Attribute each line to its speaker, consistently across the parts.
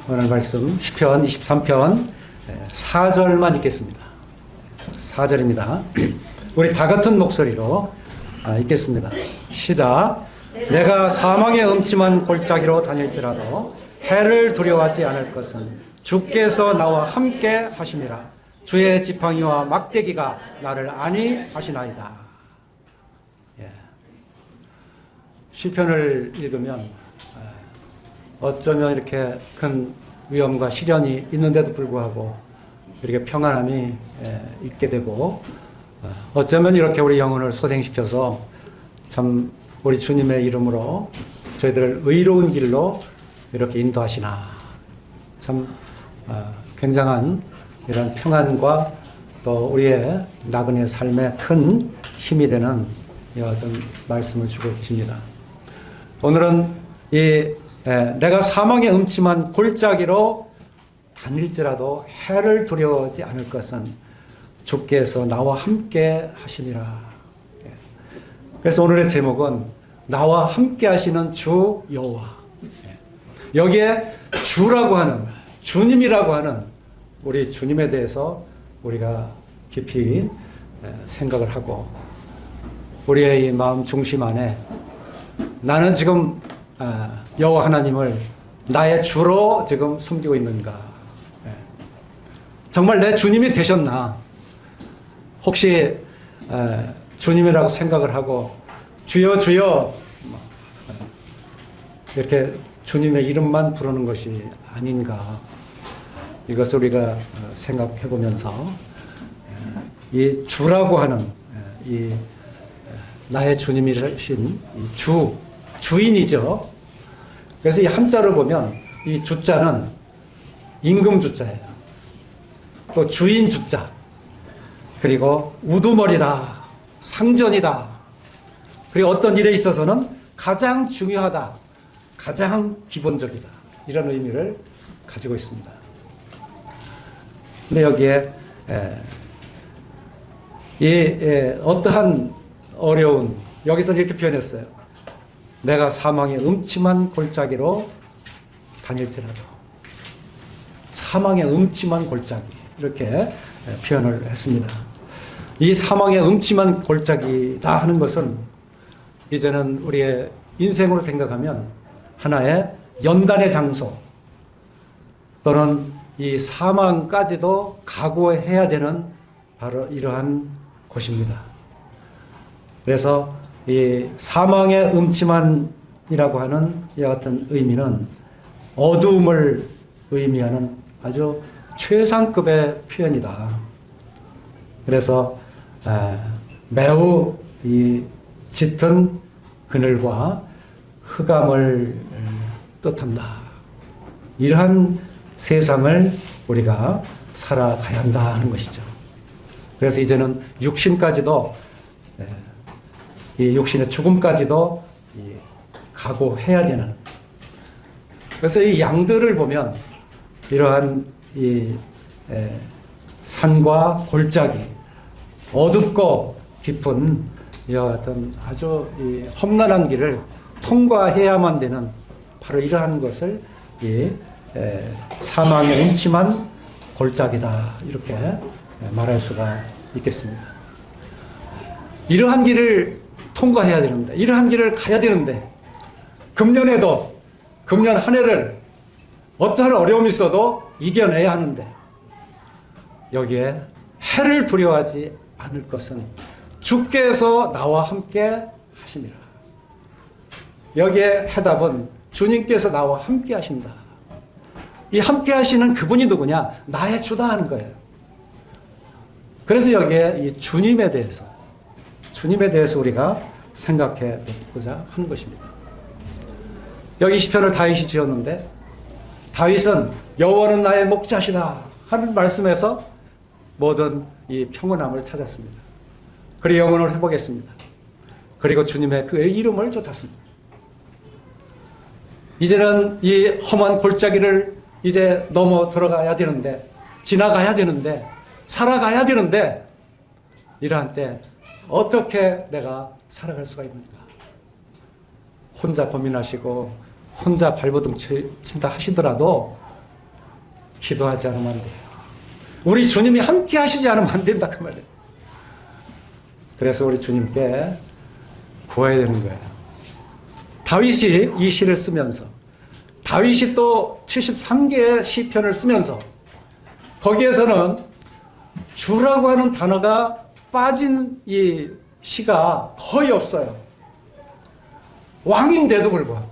Speaker 1: 오늘 말씀 시편 23편 4절만 읽겠습니다. 4절입니다. 우리 다 같은 목소리로 읽겠습니다. 시작. 내가 사망의 음침한 골짜기로 다닐지라도 해를 두려워하지 않을 것은 주께서 나와 함께 하심이라. 주의 지팡이와 막대기가 나를 안위하시나이다. 시편을 읽으면 어쩌면 이렇게 큰 위험과 시련이 있는데도 불구하고 이렇게 평안함이 있게 되고, 어쩌면 이렇게 우리 영혼을 소생시켜서 참 우리 주님의 이름으로 저희들을 의로운 길로 이렇게 인도하시나. 참 굉장한 이런 평안과 또 우리의 나그네 삶에 큰 힘이 되는 어떤 말씀을 주고 계십니다. 오늘은 내가 사망의 음침한 골짜기로 다닐지라도 해를 두려워하지 않을 것은 주께서 나와 함께 하심이라. 그래서 오늘의 제목은 나와 함께 하시는 주 여호와. 여기에 주라고 하는, 주님이라고 하는 우리 주님에 대해서 우리가 깊이 생각을 하고, 우리의 이 마음 중심 안에 나는 지금 여호와 하나님을 나의 주로 지금 섬기고 있는가? 정말 내 주님이 되셨나? 혹시 주님이라고 생각을 하고 주여 주여 이렇게 주님의 이름만 부르는 것이 아닌가? 이것을 우리가 생각해 보면서 이 주라고 하는 이 나의 주님이신 이 주인이죠. 그래서 이 한자로 보면 이 주자는 임금 주자예요. 또 주인 주자, 그리고 우두머리다, 상전이다, 그리고 어떤 일에 있어서는 가장 중요하다, 가장 기본적이다, 이런 의미를 가지고 있습니다. 근데 여기에 어떠한 어려운, 여기서 이렇게 표현했어요. 내가 사망의 음침한 골짜기로 다닐지라도. 사망의 음침한 골짜기, 이렇게 표현을 했습니다. 이 사망의 음침한 골짜기다 하는 것은 이제는 우리의 인생으로 생각하면 하나의 연단의 장소, 또는 이 사망까지도 각오해야 되는 바로 이러한 곳입니다. 그래서 이 사망의 음침한이라고 하는 이와 같은 의미는 어두움을 의미하는 아주 최상급의 표현이다. 그래서 매우 이 짙은 그늘과 흑암을 뜻한다. 이러한 세상을 우리가 살아가야 한다 하는 것이죠. 그래서 이제는 육신까지도, 이 육신의 죽음까지도 각오해야 되는. 그래서 이 양들을 보면 이러한 이 산과 골짜기, 어둡고 깊은 이와 같은 아주 이 험난한 길을 통과해야만 되는 바로 이러한 것을 이 사망의 음침한 골짜기다, 이렇게 말할 수가 있겠습니다. 이러한 길을 통과해야 되는데, 이러한 길을 가야 되는데, 금년에도, 금년 한 해를 어떠한 어려움이 있어도 이겨내야 하는데, 여기에 해를 두려워하지 않을 것은 주께서 나와 함께 하심이라. 여기에 해답은 주님께서 나와 함께 하신다. 이 함께 하시는 그분이 누구냐? 나의 주다 하는 거예요. 그래서 여기에 이 주님에 대해서 우리가 생각해 보고자 하는 것입니다. 여기 시편을 다윗이 지었는데, 다윗은 여호와는 나의 목자시다 하는 말씀에서 모든 이 평온함을 찾았습니다. 그리고 영혼을 회복했습니다. 그리고 주님의 그의 이름을 쫓았습니다. 이제는 이 험한 골짜기를 이제 넘어 들어가야 되는데, 지나가야 되는데, 살아가야 되는데, 이러한 때 어떻게 내가 살아갈 수가 있는가? 혼자 고민하시고 혼자 발버둥 친다 하시더라도 기도하지 않으면 안 돼요. 우리 주님이 함께 하시지 않으면 안 된다 그 말이에요. 그래서 우리 주님께 구해야 되는 거예요. 다윗이 이 시를 쓰면서, 다윗이 또 73개의 시편을 쓰면서 거기에서는 주라고 하는 단어가 빠진 이 시가 거의 없어요. 왕인데도 불구하고.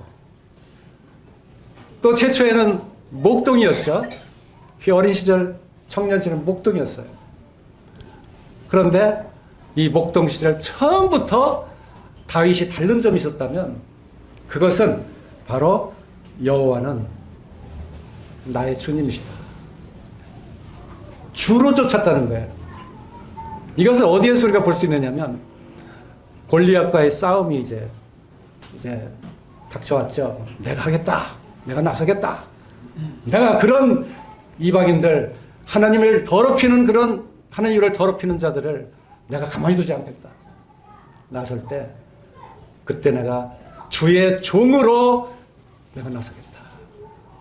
Speaker 1: 또 최초에는 목동이었죠. 어린 시절 청년 시절은 목동이었어요. 그런데 이 목동 시절 처음부터 다윗이 다른 점이 있었다면 그것은 바로 여호와는 나의 주님이시다. 주로 쫓았다는 거예요. 이것을 어디에서 우리가 볼 수 있느냐면 골리앗과의 싸움이 이제 닥쳐왔죠. 내가 하겠다. 내가 나서겠다. 내가 그런 이방인들, 하나님을 더럽히는 그런 하나님을 더럽히는 자들을 내가 가만히 두지 않겠다. 나설 때 그때 내가 주의 종으로 내가 나서겠다.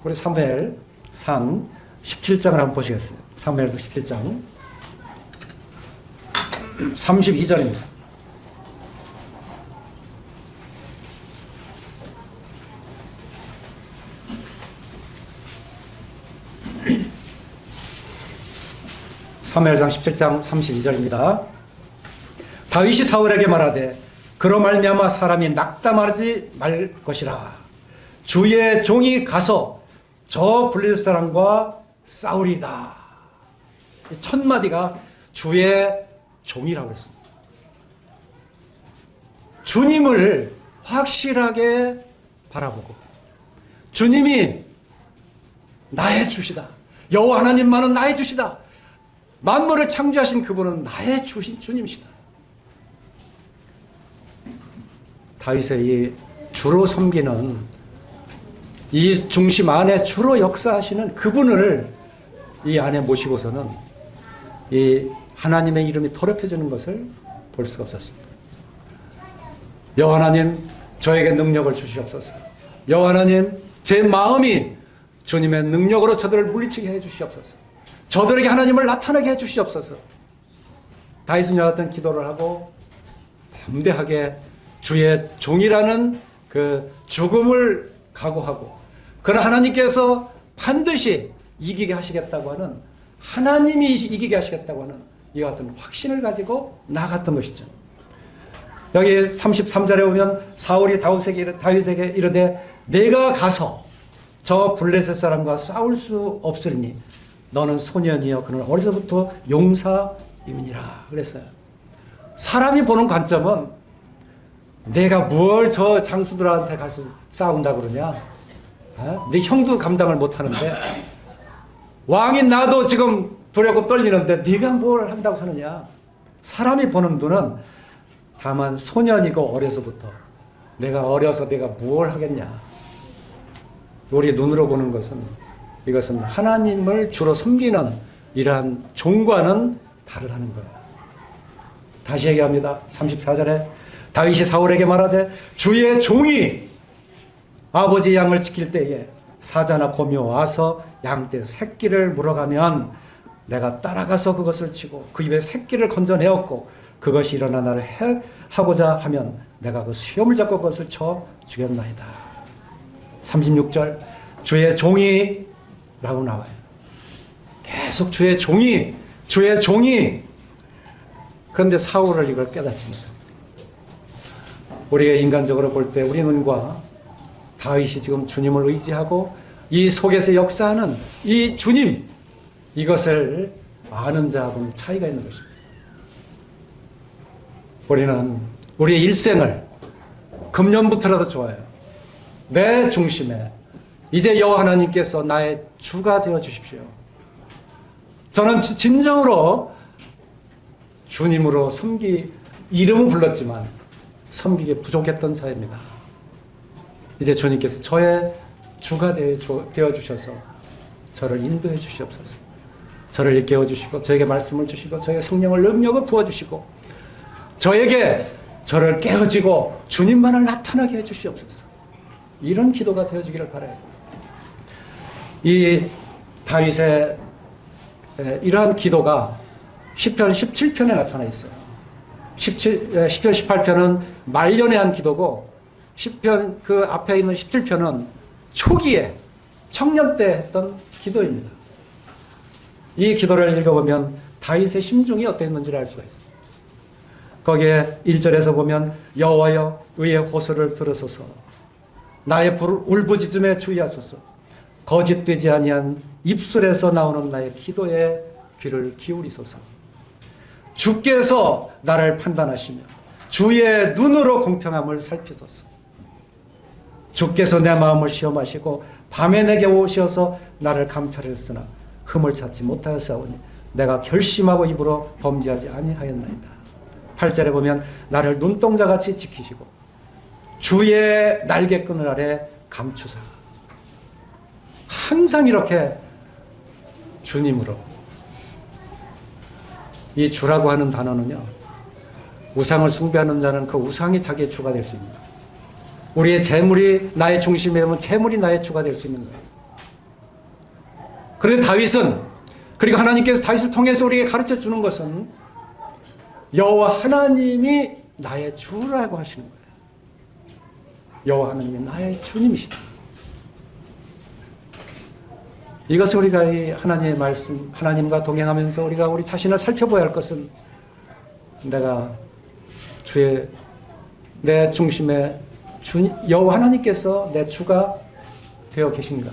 Speaker 1: 우리 사무엘상 17장을 한번 보시겠어요. 사무엘상 17장 32절입니다. 사무엘상 17장 32절입니다. 다윗이 사울에게 말하되 그로 말미암아 사람이 낙담하지 말 것이라. 주의 종이 가서 저 블레셋 사람과 싸우리다. 첫 마디가 주의 종이라고 했습니다. 주님을 확실하게 바라보고 주님이 나의 주시다. 여호와 하나님만은 나의 주시다. 만물을 창조하신 그분은 나의 주님이시다. 다윗의 이 주로 섬기는 이 중심 안에 주로 역사하시는 그분을 이 안에 모시고서는 이 하나님의 이름이 더럽혀지는 것을 볼 수가 없었습니다. 여호와 하나님 저에게 능력을 주시옵소서. 여호와 하나님 제 마음이 주님의 능력으로 저들을 물리치게 해주시옵소서. 저들에게 하나님을 나타나게 해주시옵소서. 다윗은 이와 같은 기도를 하고 담대하게 주의 종이라는 그 죽음을 각오하고 그러나 하나님께서 반드시 이기게 하시겠다고 하는 하나님이 이기게 하시겠다고 하는 이와 같은 확신을 가지고 나아갔던 것이죠. 여기 33절에 보면 사울이 다윗에게 이르되 내가 가서 저 블레셋 사람과 싸울 수 없으리니 너는 소년이여 그는 어려서부터 용사임이니라 그랬어요. 사람이 보는 관점은 내가 뭘 저 장수들한테 가서 싸운다 그러냐? 네 형도 감당을 못하는데 왕인 나도 지금 두렵고 떨리는데 네가 뭘 한다고 하느냐? 사람이 보는 눈은 다만 소년이고 어려서부터 내가 어려서 내가 무엇을 하겠냐? 우리 눈으로 보는 것은 이것은 하나님을 주로 섬기는 이러한 종과는 다르다는 거예요. 다시 얘기합니다. 34절에 다윗이 사울에게 말하되 주의 종이 아버지 양을 지킬 때에 사자나 곰이 와서 양떼 새끼를 물어가면 내가 따라가서 그것을 치고 그 입에 새끼를 건져내었고 그것이 일어나 나를 하고자 하면 내가 그 수염을 잡고 그것을 쳐 죽였나이다. 36절 주의 종이 라고 나와요. 계속 주의 종이 그런데 사울을 이걸 깨닫습니다. 우리가 인간적으로 볼 때 우리 눈과 다윗이 지금 주님을 의지하고 이 속에서 역사하는 이 주님 이것을 아는 자하고는 차이가 있는 것입니다. 우리는 우리의 일생을 금년부터라도 좋아요. 내 중심에 이제 여호와 하나님께서 나의 주가 되어 주십시오. 저는 진정으로 주님으로 이름은 불렀지만 섬기기에 부족했던 자입니다. 이제 주님께서 저의 주가 되어 주셔서 저를 인도해 주시옵소서. 저를 일깨워 주시고 저에게 말씀을 주시고 저에게 성령을 능력을 부어 주시고 저에게 저를 깨어지고 주님만을 나타나게 해 주시옵소서. 이런 기도가 되어지기를 바라요. 이 다윗의 이러한 기도가 시편 17편에 나타나 있어요. 시편 18편은 말년에 한 기도고 시편 그 앞에 있는 17편은 초기에 청년 때 했던 기도입니다. 이 기도를 읽어보면 다윗의 심중이 어땠는지를 알 수가 있어요. 거기에 1절에서 보면 여호와여 의의 호소를 들으소서 나의 울부짖음에 주의하소서 거짓되지 아니한 입술에서 나오는 나의 기도에 귀를 기울이소서 주께서 나를 판단하시며 주의 눈으로 공평함을 살피소서 주께서 내 마음을 시험하시고 밤에 내게 오셔서 나를 감찰했으나 흠을 찾지 못하였사오니 내가 결심하고 입으로 범죄하지 아니하였나이다. 8절에 보면 나를 눈동자같이 지키시고 주의 날개끈을 아래 감추사. 항상 이렇게 주님으로. 이 주라고 하는 단어는요, 우상을 숭배하는 자는 그 우상이 자기의 주가 될 수 있는 거예요. 우리의 재물이 나의 중심에 오면 재물이 나의 주가 될 수 있는 거예요. 그런데 다윗은, 그리고 하나님께서 다윗을 통해서 우리에게 가르쳐 주는 것은 여호와 하나님이 나의 주라고 하시는 거예요. 여호와 하나님이 나의 주님이시다. 이것을 우리가 이 하나님의 말씀, 하나님과 동행하면서 우리가 우리 자신을 살펴봐야 할 것은 내가 내 중심에 여호와 하나님께서 내 주가 되어 계신가.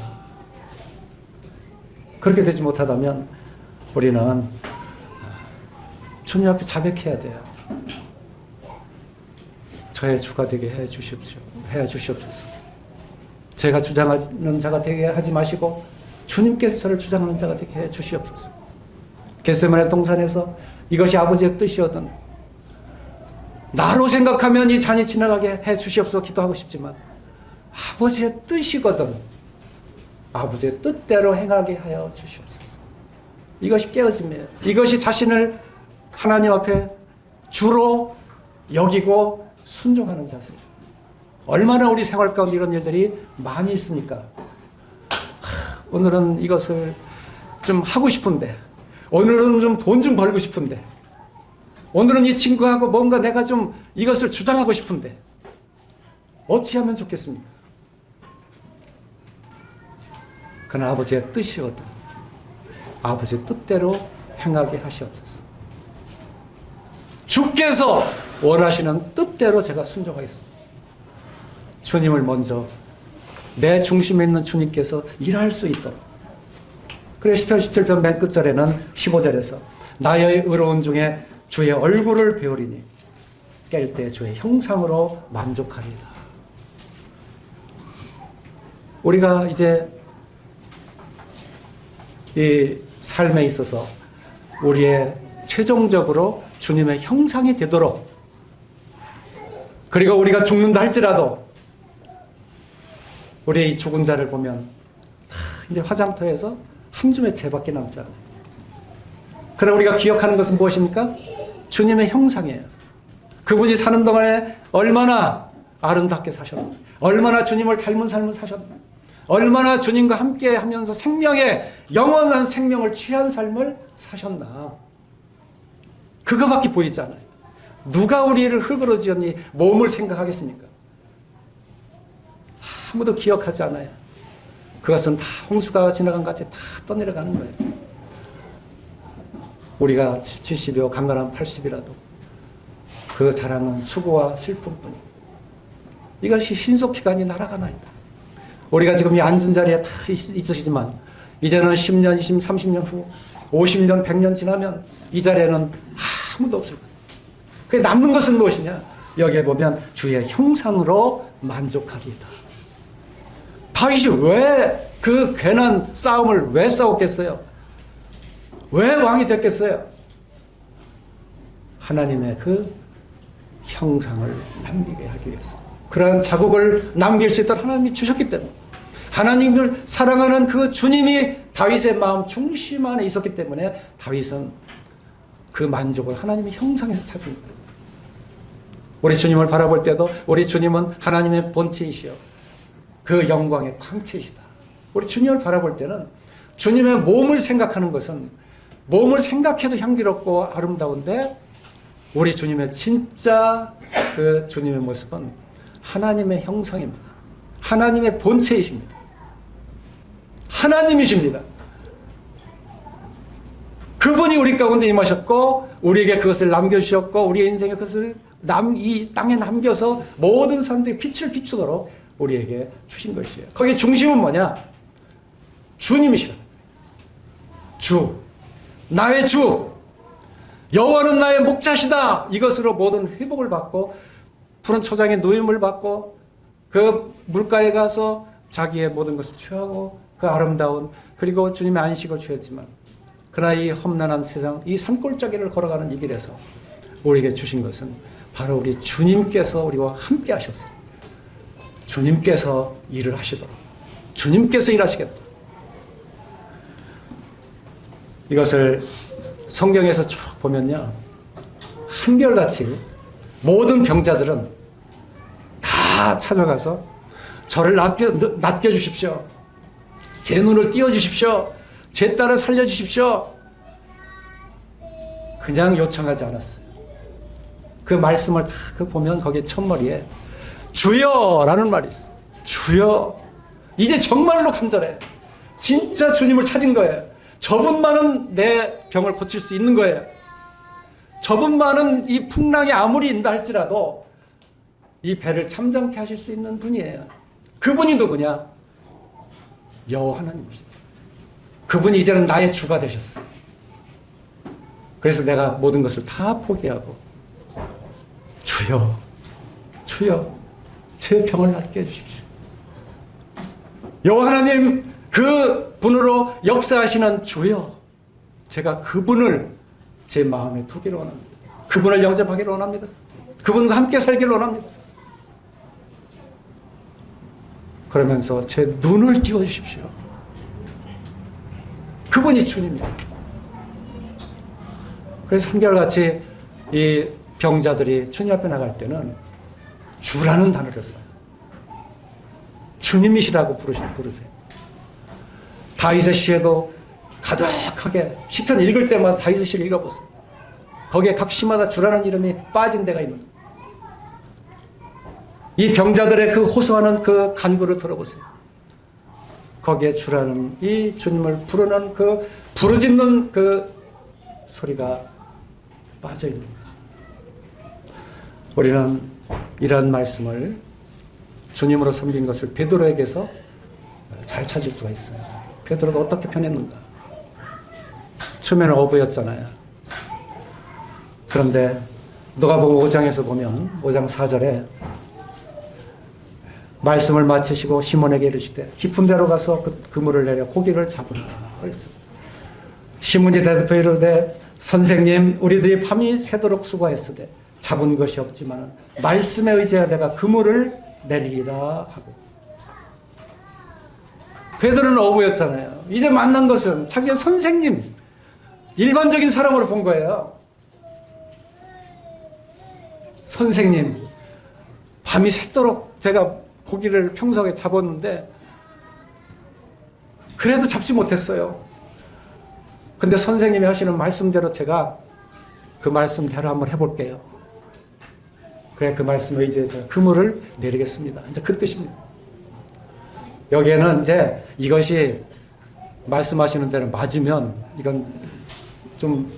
Speaker 1: 그렇게 되지 못하다면 우리는 주님 앞에 자백해야 돼요. 저의 주가 되게 해 주시옵소서. 제가 주장하는 자가 되게 하지 마시고 주님께서 저를 주장하는 자가 되게 해 주시옵소서. 겟세마네 동산에서 이것이 아버지의 뜻이거든. 나로 생각하면 이 잔이 지나가게 해 주시옵소서 기도하고 싶지만 아버지의 뜻이거든. 아버지의 뜻대로 행하게 하여 주시옵소서. 이것이 깨어짐이에요. 이것이 자신을 하나님 앞에 주로 여기고 순종하는 자세예요. 얼마나 우리 생활 가운데 이런 일들이 많이 있습니까? 오늘은 이것을 좀 하고 싶은데, 오늘은 좀 돈 좀 벌고 싶은데, 오늘은 이 친구하고 뭔가 내가 좀 이것을 주장하고 싶은데 어찌 하면 좋겠습니까? 그러나 아버지의 뜻이거든. 아버지의 뜻대로 행하게 하시옵소서. 주께서 원하시는 뜻대로 제가 순종하겠습니다. 주님을 먼저 내 중심에 있는 주님께서 일할 수 있도록. 그래서 시편 17편 맨 끝절에는 15절에서 나의 의로운 중에 주의 얼굴을 배우리니 깰 때 주의 형상으로 만족하리이다. 우리가 이제 이 삶에 있어서 우리의 최종적으로 주님의 형상이 되도록, 그리고 우리가 죽는다 할지라도 우리의 이 죽은 자를 보면 이제 화장터에서 한 줌의 재밖에 남지 않아요. 그러나 우리가 기억하는 것은 무엇입니까? 주님의 형상이에요. 그분이 사는 동안에 얼마나 아름답게 사셨나, 얼마나 주님을 닮은 삶을 사셨나, 얼마나 주님과 함께 하면서 생명의 영원한 생명을 취한 삶을 사셨나. 그거밖에 보이지 않아요. 누가 우리를 흙으로 지었니 몸을 생각하겠습니까? 아무도 기억하지 않아요. 그것은 다 홍수가 지나간 같이 다 떠내려가는 거예요. 우리가 70이요 강건한 80이라도 그 자랑은 수고와 슬픔뿐. 이것이 신속기간이 날아가나이다. 우리가 지금 이 앉은 자리에 다 있으시지만 이제는 10년, 20년, 30년 후 50년, 100년 지나면 이 자리에는 아무도 없을 거예요. 그 남는 것은 무엇이냐? 여기에 보면 주의 형상으로 만족하리이다. 다윗이 왜 그 괜한 싸움을 왜 싸웠겠어요? 왜 왕이 됐겠어요? 하나님의 그 형상을 남기게 하기 위해서. 그러한 자국을 남길 수 있도록 하나님이 주셨기 때문에, 하나님을 사랑하는 그 주님이 다윗의 마음 중심 안에 있었기 때문에 다윗은 그 만족을 하나님의 형상에서 찾습니다. 우리 주님을 바라볼 때도 우리 주님은 하나님의 본체이시여 그 영광의 광채이시다. 우리 주님을 바라볼 때는 주님의 몸을 생각하는 것은 몸을 생각해도 향기롭고 아름다운데 우리 주님의 진짜 그 주님의 모습은 하나님의 형상입니다. 하나님의 본체이십니다. 하나님이십니다. 그분이 우리 가운데 임하셨고 우리에게 그것을 남겨주셨고 우리의 인생에 그것을 이 땅에 남겨서 모든 사람들이 빛을 비추도록 우리에게 주신 것이에요. 거기에 중심은 뭐냐? 주님이시라. 주. 나의 주. 여호와는 나의 목자시다. 이것으로 모든 회복을 받고 푸른 초장의 누임을 받고 그 물가에 가서 자기의 모든 것을 취하고 그 아름다운 그리고 주님의 안식을 취했지만 그러나 이 험난한 세상 이 산골짜기를 걸어가는 이 길에서 우리에게 주신 것은 바로 우리 주님께서 우리와 함께 하셨어요. 주님께서 일을 하시도록 주님께서 일하시겠다. 이것을 성경에서 쭉 보면요 한결같이 모든 병자들은 다 찾아가서 저를 낫게 주십시오. 제 눈을 띄워주십시오. 제 딸을 살려주십시오. 그냥 요청하지 않았어요. 그 말씀을 다 보면 거기에 첫머리에 주여라는 말이 있어요. 주여. 이제 정말로 간절해. 진짜 주님을 찾은 거예요. 저분만은 내 병을 고칠 수 있는 거예요. 저분만은 이 풍랑이 아무리 인다 할지라도 이 배를 참잠케 하실 수 있는 분이에요. 그분이 누구냐? 여호와 하나님이십니다. 그분이 이제는 나의 주가 되셨어요. 그래서 내가 모든 것을 다 포기하고 주여, 주여, 제 병을 낫게 해주십시오. 여호와 하나님 그 분으로 역사하시는 주여, 제가 그분을 제 마음에 두기를 원합니다. 그분을 영접하기를 원합니다. 그분과 함께 살기를 원합니다. 그러면서 제 눈을 띄워주십시오. 그분이 주님입니다. 그래서 한결같이 이 병자들이 주님 앞에 나갈 때는 주라는 단어를 써요. 주님이시라고 부르세요. 다윗의 시에도 가득하게 시편 읽을 때마다 다윗의 시를 읽어보세요. 거기에 각 시마다 주라는 이름이 빠진 데가 있는 거예요. 이 병자들의 그 호소하는 그 간구를 들어보세요. 거기에 주라는 이 주님을 부르는 그 부르짖는 그 소리가 빠져 있는 거예요. 우리는 이런 말씀을 주님으로 섬긴 것을 베드로에게서 잘 찾을 수가 있어요. 베드로가 어떻게 변했는가? 처음에는 어부였잖아요. 그런데 누가복음 5장에서 보면 5장 4절에 말씀을 마치시고 시몬에게 이르시되 깊은 데로 가서 그물을 내려 고기를 잡으라 그랬어요. 시몬이 대답하여 이르되 선생님 우리들이 밤이 새도록 수고했으되 잡은 것이 없지만 말씀에 의지하여 내가 그물을 내리리다 하고. 베드로는 어부였잖아요. 이제 만난 것은 자기의 선생님, 일반적인 사람으로 본 거예요. 선생님, 밤이 새도록 제가 고기를 평소에 잡았는데 그래도 잡지 못했어요. 근데 선생님이 하시는 말씀대로 제가 그 말씀대로 한번 해볼게요. 그래 그 말씀에 의지해서 그물을 내리겠습니다. 이제 그 뜻입니다. 여기에는 이제 이것이 말씀하시는 대로 맞으면 이건 좀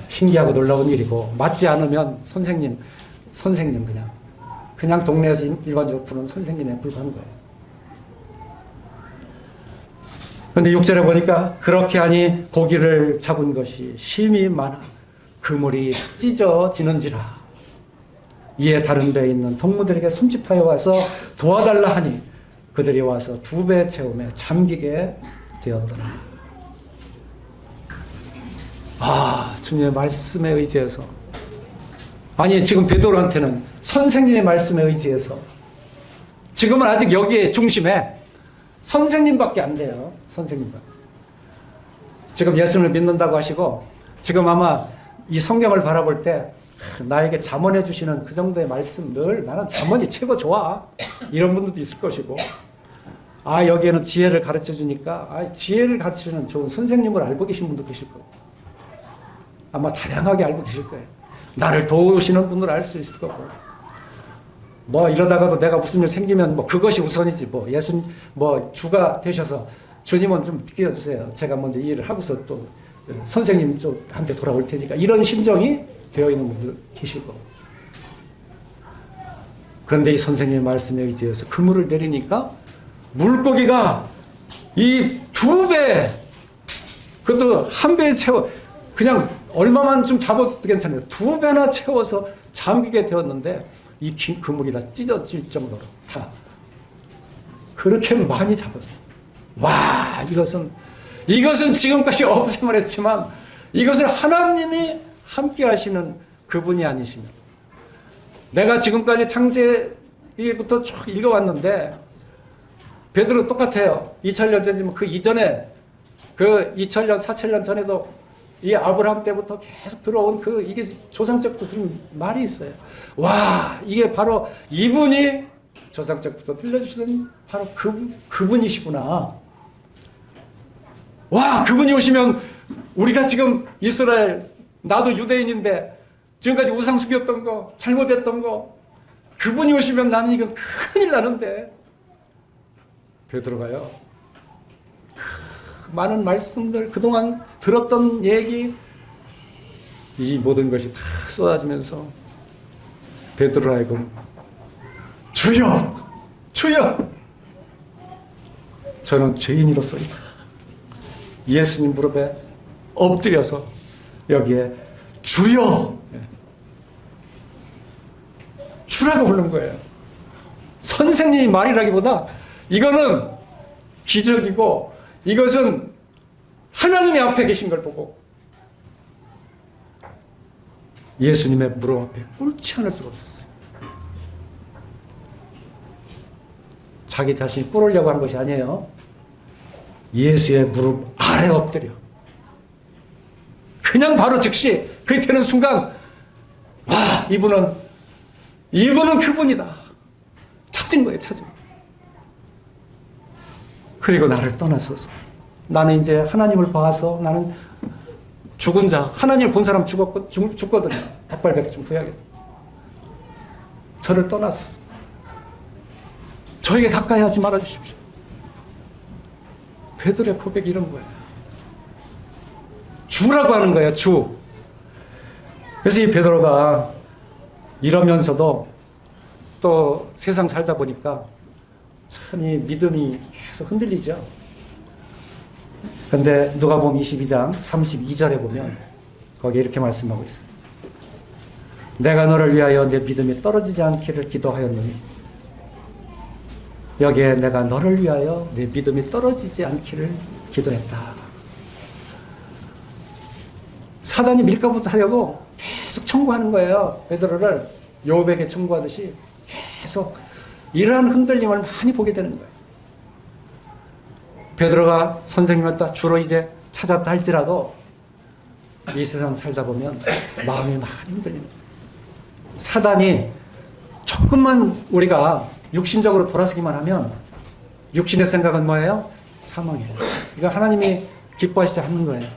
Speaker 1: 신기하고 놀라운 일이고 맞지 않으면 선생님 그냥 동네에서 일반적으로 부르는 선생님에 불과한 거예요. 그런데 6절에 보니까 그렇게 하니 고기를 잡은 것이 심히 많아 그물이 찢어지는지라. 이에 다른 배에 있는 동무들에게 손짓하여 와서 도와달라 하니 그들이 와서 2배 채움에 잠기게 되었더라. 아, 주님의 말씀에 의지해서, 아니 지금 베드로한테는 선생님의 말씀에 의지해서, 지금은 아직 여기에 중심에 선생님밖에 안 돼요. 선생님밖에. 지금 예수님을 믿는다고 하시고 지금 아마 이 성경을 바라볼 때 나에게 잠언해 주시는 그 정도의 말씀, 늘 나는 잠언이 최고 좋아, 이런 분들도 있을 것이고, 여기에는 지혜를 가르쳐 주니까, 지혜를 가르치는 좋은 선생님을 알고 계신 분도 계실 거고, 아마 다양하게 알고 계실 거예요. 나를 도우시는 분을 알 수 있을 거고, 이러다가도 내가 무슨 일 생기면 그것이 우선이지, 주가 되셔서 주님은 좀 끼워주세요. 제가 먼저 이 일을 하고서 또 선생님 한테 돌아올 테니까, 이런 심정이 되어 있는 분들 계실 거고. 그런데 이 선생님의 말씀에 의지해서 그물을 내리니까 물고기가 이 2배, 그것도 1배에 채워, 그냥 얼마만 좀 잡아도 괜찮아요. 2배나 채워서 잠기게 되었는데, 이 그물이 다 찢어질 정도로 다 그렇게 많이 잡았어요. 와, 이것은 지금까지 없으면 했지만, 이것을 하나님이 함께 하시는 그분이 아니시면, 내가 지금까지 창세기부터 쭉 읽어왔는데 베드로 똑같아요. 2000년 전이면 그 이전에, 그 2000년 4000년 전에도 이 아브라함 때부터 계속 들어온 이게 조상적부터 들은 말이 있어요. 와, 이게 바로 이분이 조상적부터 들려주시는 바로 그분이시구나. 와, 그분이 오시면 우리가 지금 이스라엘, 나도 유대인인데 지금까지 우상 숙였던 거, 잘못했던 거, 그분이 오시면 나는 이건 큰일 나는데. 베드로가요, 많은 말씀들, 그동안 들었던 얘기, 이 모든 것이 다 쏟아지면서 베드로로 하여금 주여! 주여! 저는 죄인이로소이다. 예수님 무릎에 엎드려서 여기에 주여! 주라고 부른 거예요. 선생님이 말이라기보다 이거는 기적이고, 이것은 하나님의 앞에 계신 걸 보고 예수님의 무릎 앞에 꿇지 않을 수가 없었어요. 자기 자신이 꿇으려고 한 것이 아니에요. 예수의 무릎 아래 엎드려 그냥 바로 즉시 그게 되는 순간, 와, 이분은 그분이다. 찾은 거예요. 찾은 거예요. 그리고 나를 떠나소서. 나는 이제 하나님을 봐서, 나는 죽은 자, 하나님을 본 사람 죽거든요. 백발백중 구약에서. 저를 떠나소서. 저에게 가까이 하지 말아주십시오. 베드로의 고백이 이런 거예요. 주라고 하는 거예요. 주. 그래서 이 베드로가 이러면서도 또 세상 살다 보니까 참 이 믿음이 계속 흔들리죠. 그런데 누가복음 22장 32절에 보면 거기에 이렇게 말씀하고 있어요. 내가 너를 위하여 내 믿음이 떨어지지 않기를 기도하였노니, 여기에 내가 너를 위하여 내 믿음이 떨어지지 않기를 기도했다. 사단이 밀가부터 하려고 계속 청구하는 거예요. 베드로를 요백에 청구하듯이 계속 이러한 흔들림을 많이 보게 되는 거예요. 베드로가 선생님을 주로 이제 찾았다 할지라도 이 세상 살다 보면 마음이 많이 흔들립니다. 사단이 조금만 우리가 육신적으로 돌아서기만 하면, 육신의 생각은 뭐예요? 사망이에요. 이거 하나님이 기뻐하시지 않는 거예요.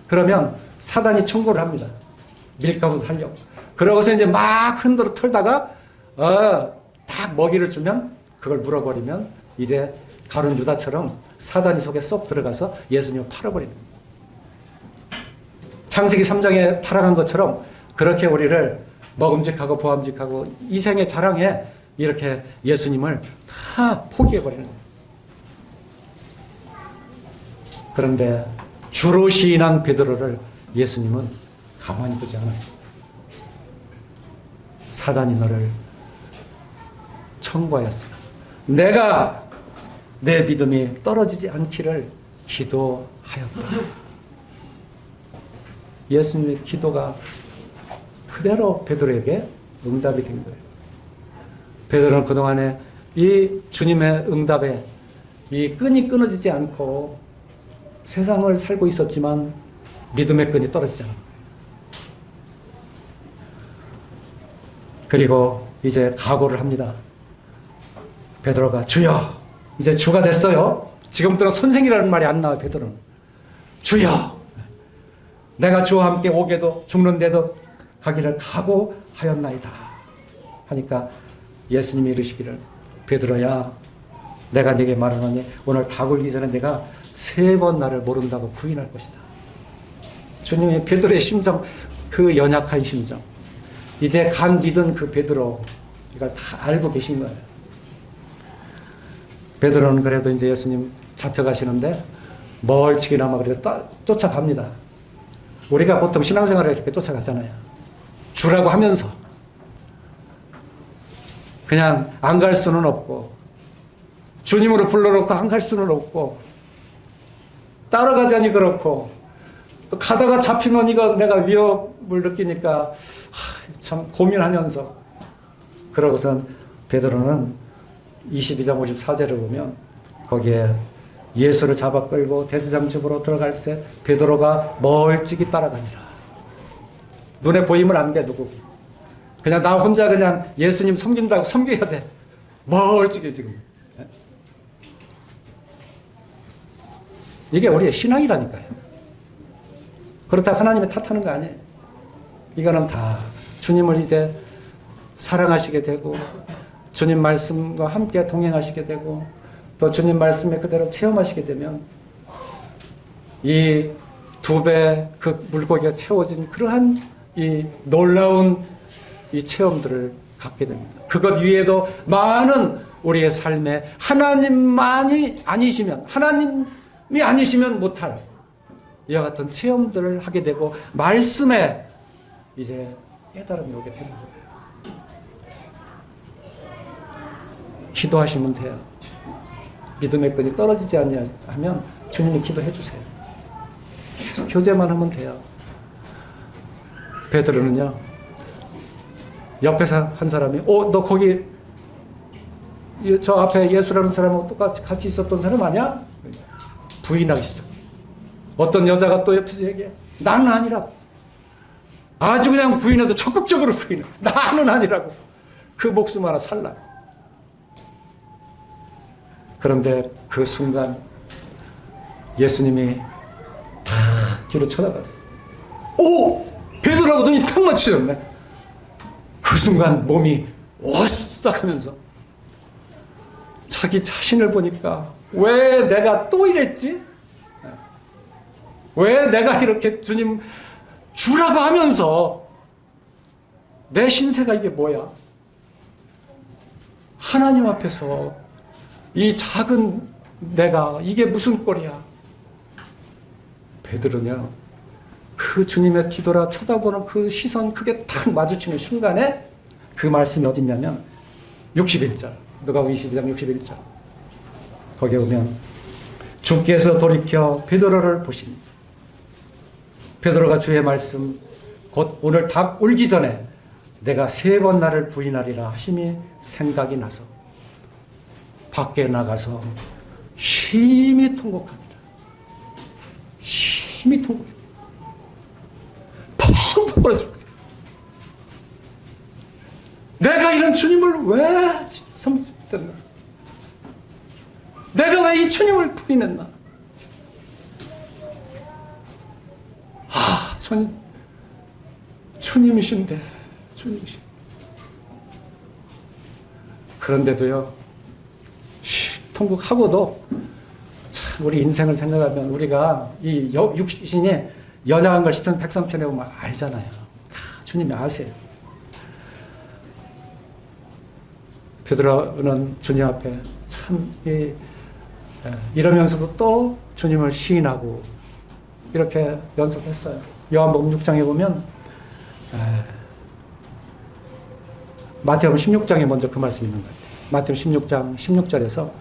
Speaker 1: 그러면 사단이 청구를 합니다. 밀가부 하려고. 그러고서 이제 막 흔들어 털다가 딱 먹이를 주면, 그걸 물어버리면 이제 가룟 유다처럼 사단이 속에 쏙 들어가서 예수님을 팔아버리는 거예요. 창세기 3장에 타락한 것처럼 그렇게 우리를 먹음직하고 보암직하고 이 생의 자랑에 이렇게 예수님을 다 포기해버리는 거예요. 그런데 주로 시인한 베드로를 예수님은 가만히 두지 않았어요. 사단이 너를 청구하였으나 내가 내 믿음이 떨어지지 않기를 기도하였다. 예수님의 기도가 그대로 베드로에게 응답이 된 거예요. 베드로는 그동안에 이 주님의 응답에 이 끈이 끊어지지 않고 세상을 살고 있었지만 믿음의 끈이 떨어지지 않은 거예요. 그리고 이제 각오를 합니다. 베드로가 주여 이제 주가 됐어요. 지금부터는 선생이라는 말이 안 나와요. 베드로는. 주여, 내가 주와 함께 오게도 죽는데도 가기를 각오하였나이다 하니까 예수님이 이르시기를, 베드로야, 내가 네게 말하노니 오늘 닭 울기 전에 내가 3번 나를 모른다고 부인할 것이다. 주님이 베드로의 심정, 그 연약한 심정, 이제 간 믿은 그 베드로, 이걸 다 알고 계신 거예요. 베드로는 그래도 이제 예수님 잡혀가시는데 멀찍이나마 그래도 쫓아갑니다. 우리가 보통 신앙생활을 이렇게 쫓아가잖아요. 주라고 하면서. 그냥 안 갈 수는 없고, 주님으로 불러놓고 안 갈 수는 없고, 따라가자니 그렇고, 또 가다가 잡히면 이거 내가 위협을 느끼니까 참 고민하면서, 그러고선 베드로는 22장 54절을 보면 거기에 예수를 잡아 끌고 대제사장 집으로 들어갈 때 베드로가 멀찍이 따라가니라. 눈에 보이면 안 돼, 누구. 그냥 나 혼자 그냥 예수님 섬긴다고 섬겨야 돼. 멀찍이 지금. 이게 우리의 신앙이라니까요. 그렇다고 하나님의 탓하는 거 아니에요. 이거는 다 주님을 이제 사랑하시게 되고, 주님 말씀과 함께 동행하시게 되고, 또 주님 말씀에 그대로 체험하시게 되면 이 2배 그 물고기가 채워진 그러한 이 놀라운 이 체험들을 갖게 됩니다. 그것 위에도 많은 우리의 삶에 하나님이 아니시면 못할 이와 같은 체험들을 하게 되고, 말씀에 이제 깨달음이 오게 되는 거예요. 기도하시면 돼요. 믿음의 끈이 떨어지지 않으면 주님이 기도해 주세요. 계속 교제만 하면 돼요. 베드로는요, 옆에서 한 사람이 너 거기 저 앞에 예수라는 사람하고 똑같이 같이 있었던 사람 아니야? 부인하기 시작. 어떤 여자가 또 옆에서 얘기해. 나는 아니라고. 아주 그냥 부인해도 적극적으로 부인해. 나는 아니라고. 그 목숨 하나 살라고. 그런데 그 순간 예수님이 탁 뒤로 쳐다봤어요. 오! 베드로하고 눈이 탁 맞추셨네. 그 순간 몸이 오싹 하면서 자기 자신을 보니까, 왜 내가 또 이랬지? 왜 내가 이렇게 주님 주라고 하면서 내 신세가 이게 뭐야? 하나님 앞에서 이 작은 내가 이게 무슨 꼴이야? 베드로는요, 그 주님의 뒤돌아 쳐다보는 그 시선, 그게 탁 마주치는 순간에 그 말씀이 어딨냐면 61절, 누가복음 22장 61절. 거기에 보면 주께서 돌이켜 베드로를 보시니, 베드로가 주의 말씀, 곧 오늘 닭 울기 전에 내가 3번 나를 부인하리라 하심이 생각이 나서 밖에 나가서 심히 통곡합니다. 심히 통곡해요. 펑펑 울었을 거예요. 내가 이런 주님을 왜 섬겼나? 내가 왜 이 주님을 부인했나? 주님이신데. 그런데도요, 통곡하고도 참 우리 인생을 생각하면 우리가 이 육신이 연약한 걸 10편 103편에 보면 알잖아요. 다 주님이 아세요. 베드로는 주님 앞에 참 이러면서도 또 주님을 시인하고 이렇게 연속했어요. 요한복음 6장에 보면 마태복음 16장에 먼저 그 말씀이 있는 것 같아요. 마태복음 16장 16절에서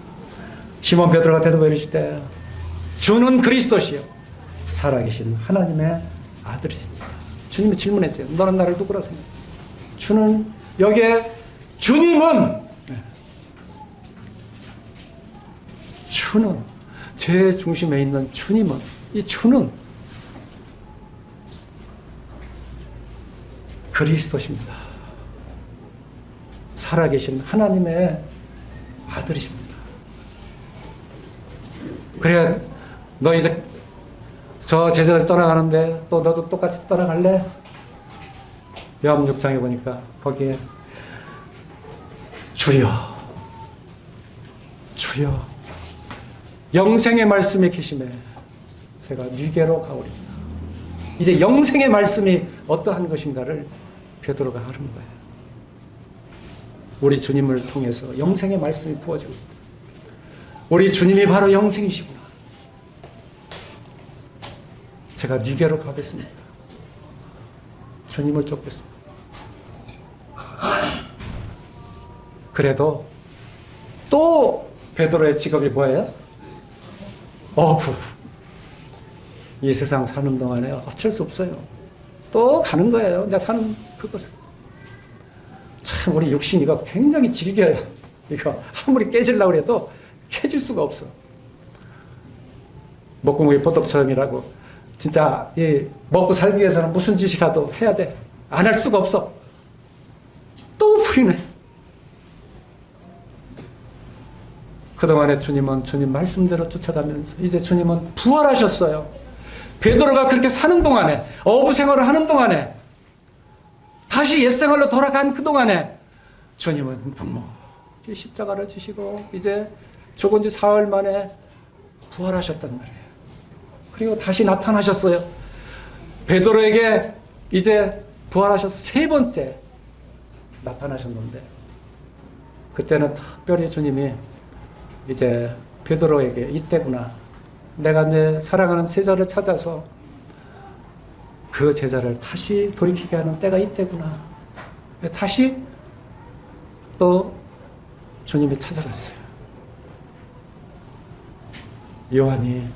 Speaker 1: 시몬 베드로가 대답하여 이르시되 주는 그리스도시요 살아계신 하나님의 아들이십니다. 주님이 질문했어요. 너는 나를 누구라 생각해? 주는, 여기에 주님은, 주는, 제 중심에 있는 주님은, 이 주는 그리스도십니다. 살아계신 하나님의 아들이십니다. 그래, 너 이제 저 제자들 떠나가는데 또 너도 똑같이 떠나갈래? 요한복음 6장에 보니까 거기에 주여, 주여, 영생의 말씀이 계심에 제가 네게로 가오리다. 이제 영생의 말씀이 어떠한 것인가를 베드로가 하는 거예요. 우리 주님을 통해서 영생의 말씀이 부어지고 있다. 우리 주님이 바로 영생이시구나. 제가 네게로 가겠습니다. 주님을 쫓겠습니다. 그래도 또 베드로의 직업이 뭐예요? 어부. 이 세상 사는 동안에 어쩔 수 없어요. 또 가는 거예요. 내가 사는 그것을. 참 우리 육신 이거 굉장히 질겨요. 이거 아무리 깨지려고 해도 깨질 수가 없어. 목구멍이 보석처럼이라고. 진짜 이 먹고 살기 위해서는 무슨 짓이라도 해야 돼. 안 할 수가 없어. 또 풀이네. 그동안에 주님은 주님 말씀대로 쫓아가면서 이제 주님은 부활하셨어요. 베드로가 그렇게 사는 동안에, 어부 생활을 하는 동안에, 다시 옛생활로 돌아간 그동안에 주님은 묵묵히 십자가를 지시고 이제 죽은 지 사흘 만에 부활하셨단 말이에요. 그리고 다시 나타나셨어요. 베드로에게 이제 부활하셔서 세 번째 나타나셨는데, 그때는 특별히 주님이 이제 베드로에게 이때구나. 내가 내 사랑하는 제자를 찾아서 그 제자를 다시 돌이키게 하는 때가 이때구나. 다시 또 주님이 찾아갔어요. 요한이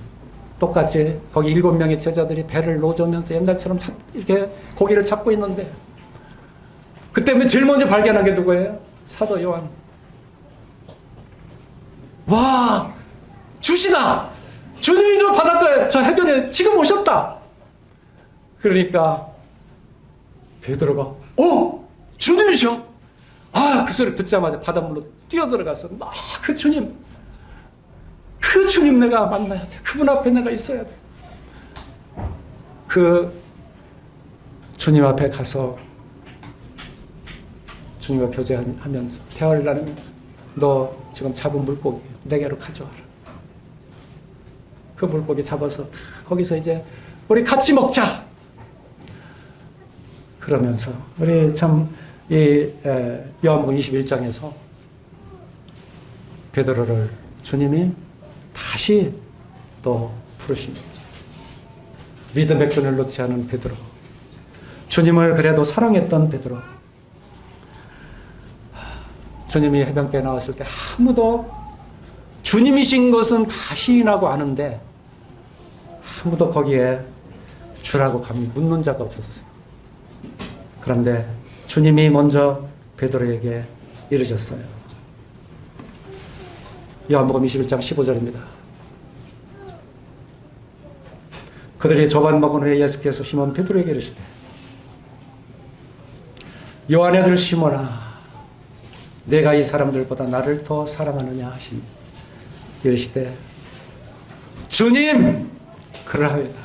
Speaker 1: 똑같이 거기 7명의 제자들이 배를 놓으면서 옛날처럼 이렇게 고기를 잡고 있는데, 그때 제일 먼저 발견한 게 누구예요? 사도 요한. 와, 주시다! 주님이 저 바닷가에, 저 해변에 지금 오셨다! 그러니까 베드로가 주님이셔! 그 소리 듣자마자 바닷물로 뛰어들어가서 그 주님 내가 만나야 돼. 그분 앞에 내가 있어야 돼. 그 주님 앞에 가서 주님과 교제하면서 대화를 나누면서 너 지금 잡은 물고기 내게로 가져와라. 그 물고기 잡아서 거기서 이제 우리 같이 먹자. 그러면서 우리 참 이 요한복음 21장에서 베드로를 주님이 다시 또 부르십니다. 믿음의 끈을 놓지 않은 베드로. 주님을 그래도 사랑했던 베드로. 주님이 해변가에 나왔을 때 아무도 주님이신 것은 다 시인하고 아는데 아무도 거기에 주라고 감히 묻는 자가 없었어요. 그런데 주님이 먼저 베드로에게 이르셨어요. 요한복음 21장 15절입니다. 그들이 조반 먹은 후에 예수께서 시몬 베드로에게 이르시되 요한의 아들 시몬아 내가 이 사람들보다 나를 더 사랑하느냐 하시니 이르시되 주님 그러하였다.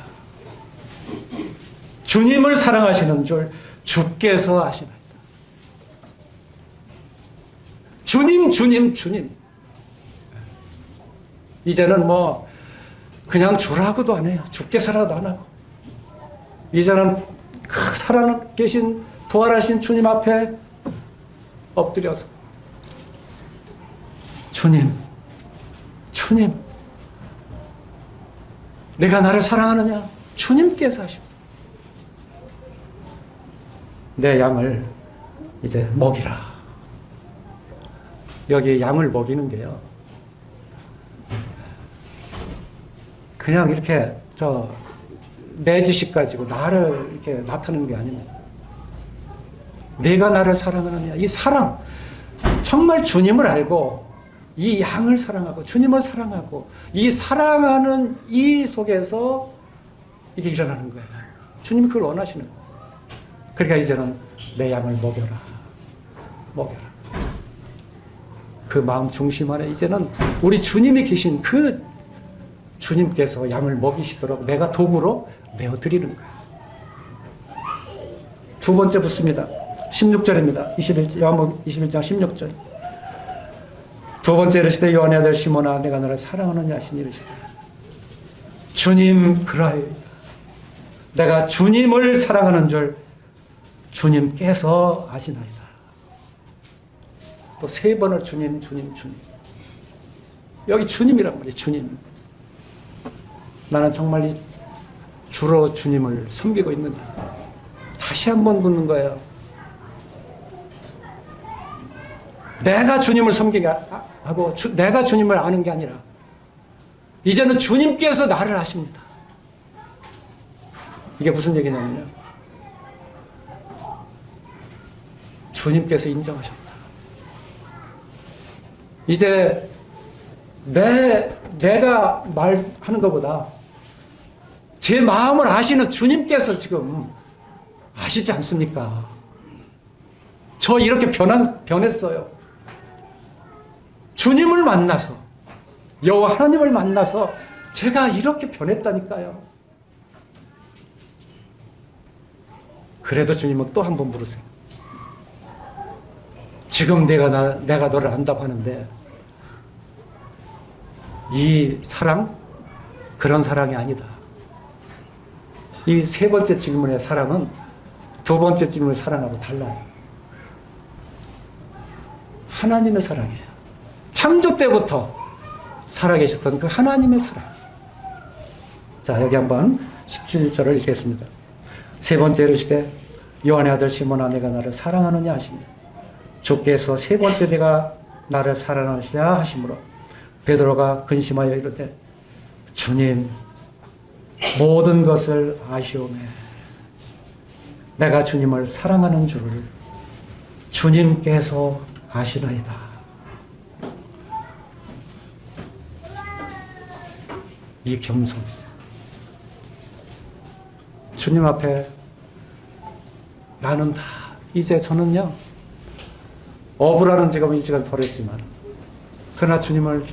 Speaker 1: 주님을 사랑하시는 줄 주께서 아시나이다. 주님 이제는 뭐 그냥 주라고도 안 해요. 주께서라도 안 하고 이제는 그 살아계신 부활하신 주님 앞에 엎드려서 주님 내가 나를 사랑하느냐? 주님께서 하십니다. 내 양을 이제 먹이라. 여기 양을 먹이는 게요, 그냥 이렇게 내 지식 가지고 나를 이렇게 나타내는 게 아닙니다. 내가 나를 사랑하느냐. 이 사랑, 정말 주님을 알고 이 양을 사랑하고 주님을 사랑하고 이 사랑하는 이 속에서 이게 일어나는 거예요. 주님이 그걸 원하시는 거예요. 그러니까 이제는 내 양을 먹여라. 그 마음 중심 안에 이제는 우리 주님이 계신 그 주님께서 양을 먹이시도록 내가 도구로 내어드리는 거예요. 두 번째 붙습니다. 16절입니다. 요한복음 21장 16절. 두 번째 이르시되 요한의 아들 시몬아 내가 너를 사랑하느냐 하시니 이르시되 주님 그라이다. 내가 주님을 사랑하는 줄 주님께서 아시나이다. 또 세 번을 주님. 여기 주님이란 말이에요. 주님. 나는 정말 이 주로 주님을 섬기고 있느냐. 다시 한번 묻는 거예요. 내가 주님을 섬기게 하고 내가 주님을 아는 게 아니라 이제는 주님께서 나를 아십니다. 이게 무슨 얘기냐면요. 주님께서 인정하셨다. 이제 내가 말하는 것보다 제 마음을 아시는 주님께서 지금 아시지 않습니까? 저 이렇게 변했어요. 주님을 만나서 여호와 하나님을 만나서 제가 이렇게 변했다니까요. 그래도 주님은 또 한 번 물으세요. 지금 내가 너를 안다고 하는데 이 사랑 그런 사랑이 아니다. 이 세 번째 질문의 사랑은 두 번째 질문의 사랑하고 달라요. 하나님의 사랑이에요. 창조 때부터 살아계셨던 그 하나님의 사랑. 자, 여기 한번 17절을 읽겠습니다. 세 번째 이르시되 요한의 아들 시몬아 내가 나를 사랑하느냐 하시니 주께서 세 번째 내가 나를 사랑하시냐 하시므로 베드로가 근심하여 이르되 주님 모든 것을 아시오매 내가 주님을 사랑하는 줄을 주님께서 아시나이다. 이 겸손. 주님 앞에 나는 다 이제 저는요 억울한 지금 이 시간 버렸지만 그러나 주님을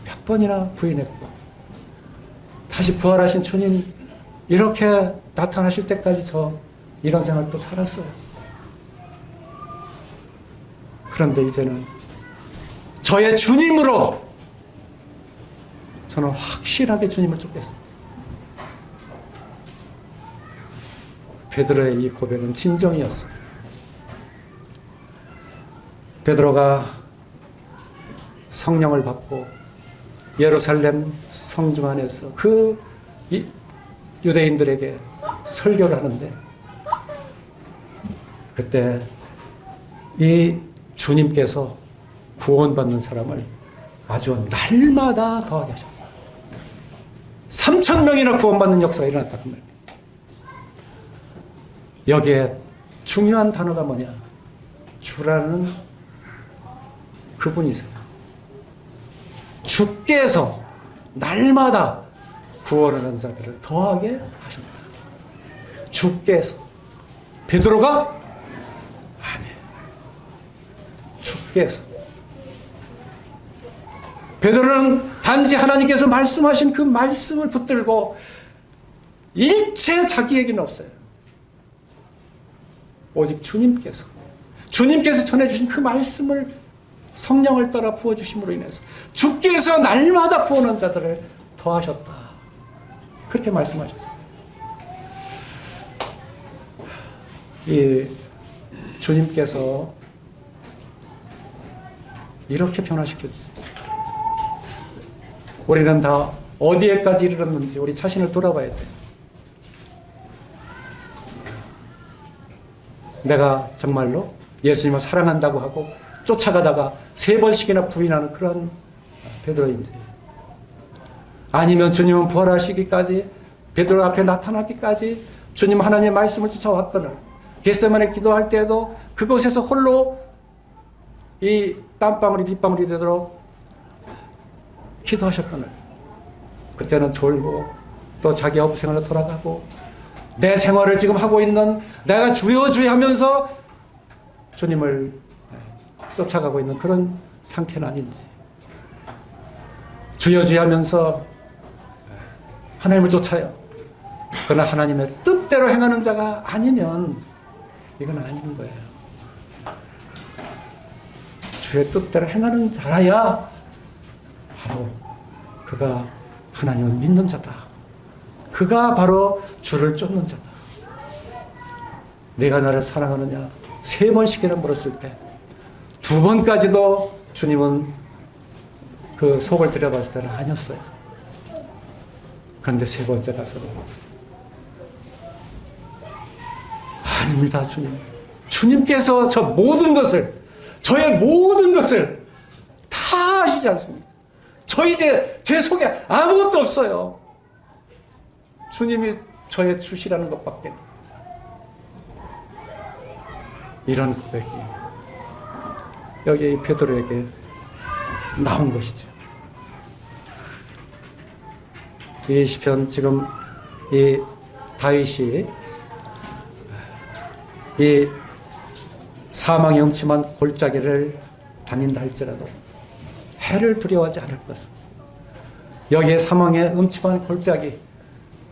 Speaker 1: 몇 번이나 부인했고 다시 부활하신 주님 이렇게 나타나실 때까지 저 이런 생활 또 살았어요. 그런데 이제는 저의 주님으로 저는 확실하게 주님을 쫓겠습니다. 베드로의 이 고백은 진정이었어요. 베드로가 성령을 받고 예루살렘 성중 안에서 그 유대인들에게 설교를 하는데 그때 이 주님께서 구원받는 사람을 아주 날마다 더하게 하셨어요. 3,000명이나 구원받는 역사가 일어났다 그 말이에요. 여기에 중요한 단어가 뭐냐? 주라는 그분이세요. 주께서 날마다 구원하는 자들을 더하게 하십니다. 주께서. 베드로가? 아니에요. 주께서. 베드로는 단지 하나님께서 말씀하신 그 말씀을 붙들고 일체 자기 얘기는 없어요. 오직 주님께서 전해주신 그 말씀을 성령을 따라 부어주심으로 인해서 주께서 날마다 구원한 자들을 더하셨다. 그렇게 말씀하셨어요. 이 주님께서 이렇게 변화시켜주세요. 우리는 다 어디에까지 이르렀는지 우리 자신을 돌아봐야 돼요. 내가 정말로 예수님을 사랑한다고 하고 쫓아가다가 3번씩이나 부인하는 그런 베드로인지, 아니면 주님은 부활하시기까지 베드로 앞에 나타나기까지 주님 하나님의 말씀을 쫓아왔거늘 겟세마네 기도할 때도 그곳에서 홀로 이 땀방울이 빗방울이 되도록 기도하셨거늘 그때는 졸고 또 자기 어부 생활로 돌아가고 내 생활을 지금 하고 있는 내가 주여 주여 하면서 주님을 쫓아가고 있는 그런 상태는 아닌지, 주여 주여 하면서 하나님을 쫓아요. 그러나 하나님의 뜻대로 행하는 자가 아니면 이건 아닌 거예요. 주의 뜻대로 행하는 자라야 바로 그가 하나님을 믿는 자다. 그가 바로 주를 쫓는 자다. 내가 나를 사랑하느냐 3번씩이나 물었을 때 2번까지도 주님은 그 속을 들여봤을 때는 아니었어요. 그런데 3번째 가서는 아닙니다, 주님. 주님께서 저 모든 것을, 저의 모든 것을 다 아시지 않습니까? 저 이제 제 속에 아무것도 없어요. 주님이 저의 주시라는 것밖에. 이런 고백이 여기 이 베드로에게 나온 것이죠. 이 시편 지금 이 다윗이 이 사망의 음침한 골짜기를 다닌다 할지라도 해를 두려워하지 않을 것은, 여기에 사망의 음침한 골짜기,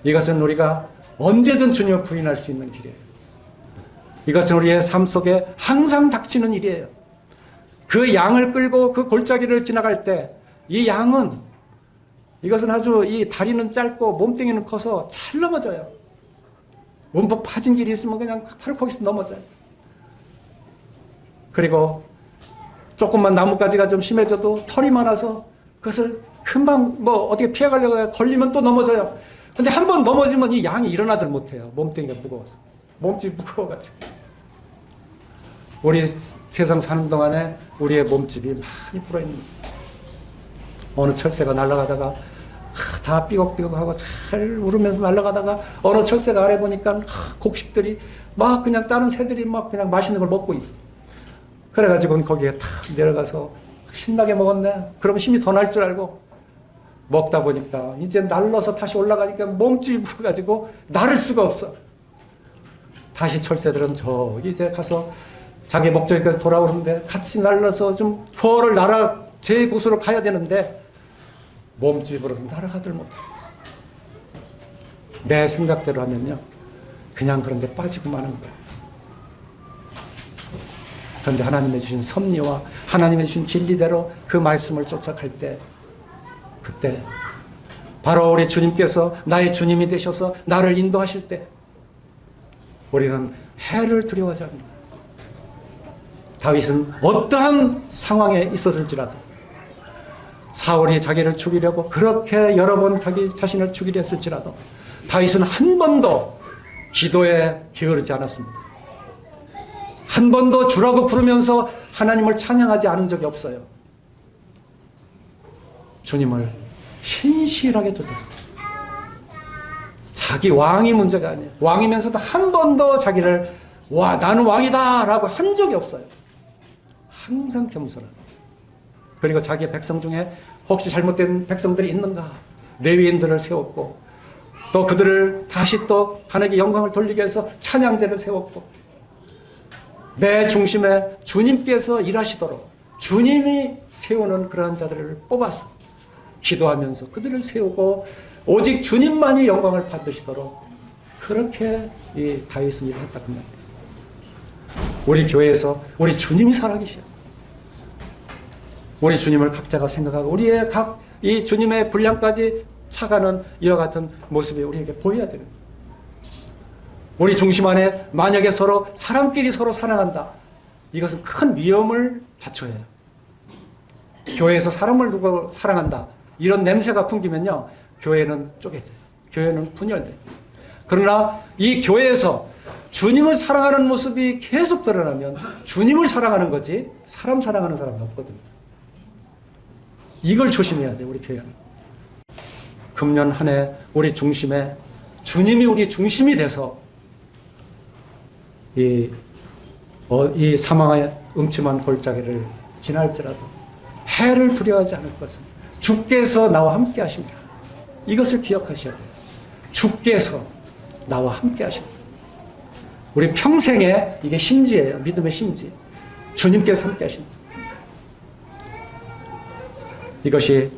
Speaker 1: 이것은 우리가 언제든 주님을 부인할 수 있는 길이에요. 이것은 우리의 삶 속에 항상 닥치는 일이에요. 그 양을 끌고 그 골짜기를 지나갈 때 이 양은, 이것은 아주 이 다리는 짧고 몸뚱이는 커서 잘 넘어져요. 움푹 파진 길이 있으면 그냥 바로 거기서 넘어져요. 그리고 조금만 나뭇가지가 좀 심해져도 털이 많아서 그것을 금방 뭐 어떻게 피해가려고 해요. 걸리면 또 넘어져요. 근데 한 번 넘어지면 이 양이 일어나들 못해요. 몸뚱이가 무거워서. 몸집이 무거워가지고. 우리 세상 사는 동안에 우리의 몸집이 많이 불어있는 거예요. 어느 철새가 날아가다가 다 삐걱삐걱하고 잘 울으면서 날아가다가 어느 철새가 아래 보니까 곡식들이 막 그냥 다른 새들이 막 그냥 맛있는 걸 먹고 있어. 그래가지고 거기에 탁 내려가서 신나게 먹었네. 그러면 힘이 더 날 줄 알고 먹다 보니까 이제 날라서 다시 올라가니까 몸집이 불어가지고 나를 수가 없어. 다시 철새들은 저기 이제 가서 자기 목적지까지 돌아오는데 같이 날라서 좀 포를 날아 제 곳으로 가야 되는데 몸집이 불어서 날아가들 못해. 내 생각대로 하면요 그냥 그런데 빠지고 마는 거예요. 그런데 하나님의 주신 섭리와 하나님의 주신 진리대로 그 말씀을 쫓아갈 때, 그때 바로 우리 주님께서 나의 주님이 되셔서 나를 인도하실 때 우리는 해를 두려워하지 않는다. 다윗은 어떠한 상황에 있었을지라도, 사울이 자기를 죽이려고 그렇게 여러 번 자기 자신을 죽이려 했을지라도 다윗은 한 번도 기도에 게으르지 않았습니다. 한 번도 주라고 부르면서 하나님을 찬양하지 않은 적이 없어요. 주님을 신실하게 쫓았어요. 자기 왕이 문제가 아니에요. 왕이면서도 한 번도 자기를 와 나는 왕이다 라고 한 적이 없어요. 항상 겸손한. 그리고 자기의 백성 중에 혹시 잘못된 백성들이 있는가 레위인들을 세웠고, 또 그들을 다시 또 하나님께 영광을 돌리기 위해서 찬양대를 세웠고, 내 중심에 주님께서 일하시도록 주님이 세우는 그러한 자들을 뽑아서 기도하면서 그들을 세우고 오직 주님만이 영광을 받으시도록 그렇게 이 다윗은 일을 했다 그 말이에요. 우리 교회에서 우리 주님이 살아계셔요. 우리 주님을 각자가 생각하고 우리의 각 이 주님의 분량까지 차가는 이와 같은 모습이 우리에게 보여야 되는 거예요. 우리 중심 안에 만약에 서로 사람끼리 서로 사랑한다, 이것은 큰 위험을 자초해요. 교회에서 사람을 두고 사랑한다, 이런 냄새가 풍기면요 교회는 쪼개져요. 교회는 분열돼요. 그러나 이 교회에서 주님을 사랑하는 모습이 계속 드러나면 주님을 사랑하는 거지 사람 사랑하는 사람이 없거든요. 이걸 조심해야 돼요. 우리 교회는. 금년 한 해 우리 중심에 주님이 우리 중심이 돼서 이 사망의 음침한 골짜기를 지날지라도 해를 두려워하지 않을 것은 주께서 나와 함께 하십니다. 이것을 기억하셔야 돼요. 주께서 나와 함께 하십니다. 우리 평생에 이게 심지예요. 믿음의 심지. 주님께서 함께 하십니다. 이것이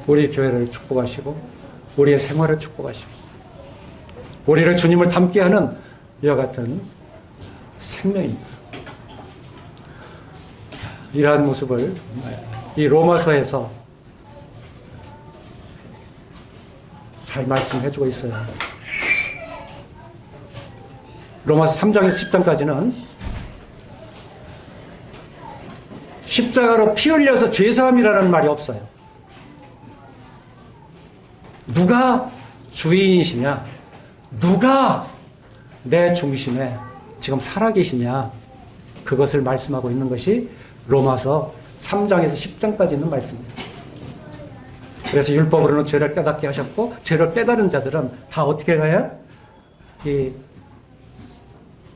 Speaker 1: 우리 교회를 축복하시고 우리의 생활을 축복하시고 우리를 주님을 닮게 하는 이와 같은 생명입니다. 이러한 모습을 이 로마서에서 잘 말씀해주고 있어요. 로마서 3장에서 10장까지는 십자가로 피 흘려서 죄사함이라는 말이 없어요. 누가 주인이시냐? 누가 내 중심에 지금 살아계시냐? 그것을 말씀하고 있는 것이 로마서 3장에서 10장까지 있는 말씀이에요. 그래서 율법으로는 죄를 깨닫게 하셨고 죄를 깨달은 자들은 다 어떻게 가요? 이